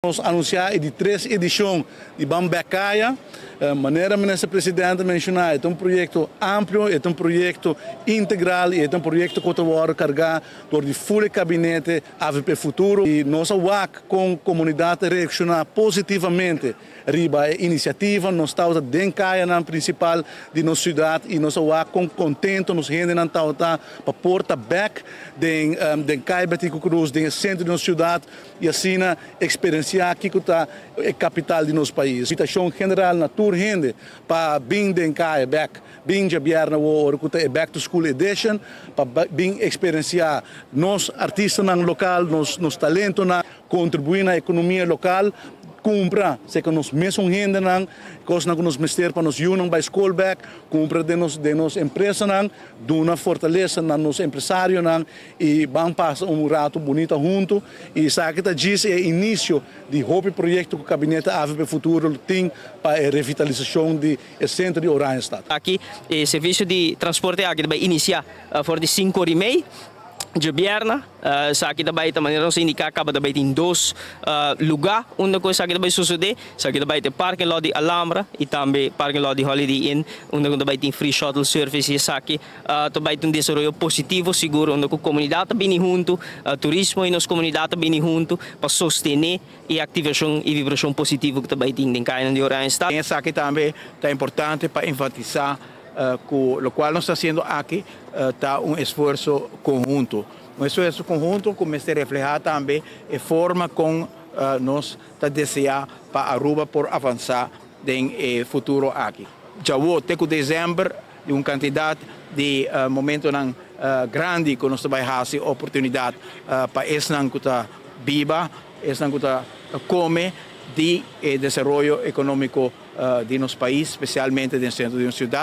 Vamos anunciar de 3 edições de Bambecaia. Maneira que o presidente mencionou, é um projeto amplo, é um projeto integral e é um projeto que vai carregar por o full gabinete AVP Futuro. E nossa WAC com a comunidade reaccionar positivamente riba a iniciativa, nós estamos dentro da principal de nossa cidade e nossa WAC com contento, nos rende na para porta back den Caia Betico Cruz, den centro de nossa cidade e assim experienciar aqui que está a capital de nosso país. A invitação general na tour rende para bem den Caia back, bem já bierna o que back to school edition, para bem experienciar nos artistas no local, nos talentos na contribuir na economia local. Compra, se que nos mesmos rende não, coisa que nos mestre para nos unir para school back, compra de nos empresas não, duna fortaleza na nos empresários não e vamos passar rato bonito junto e sabe que diz é início de hobby projeto que o gabinete AVP Futuro tem para a revitalização do centro de Oranjestad. Aqui o serviço de transporte aqui vai iniciar por de 5h30. De Bierna, aqui também maneira não se indica acaba também em 2 lugares onde coisa aqui também sucede, aqui também tem parking lot de Alhambra e também parking lot de Holiday Inn, onde também tem free shuttle service e aqui também tem um desenvolvimento positivo seguro onde a comunidade bem junto, turismo e nossa comunidade bem junto para sostener e ativação e vibração positiva que também tem em Caia de Oranjestad. Essa aqui também é importante para enfatizar o qual nós está fazendo aqui está esforço conjunto. Esforço conjunto começa a refletir também a forma como nós está desejando para Aruba por avançar no futuro aqui. Já vou ter dezembro de uma quantidade de momento grande que nós vai fazer oportunidade para esse que está viva, esse que está come de desenvolvimento econômico de nosso país, especialmente no centro de uma cidade.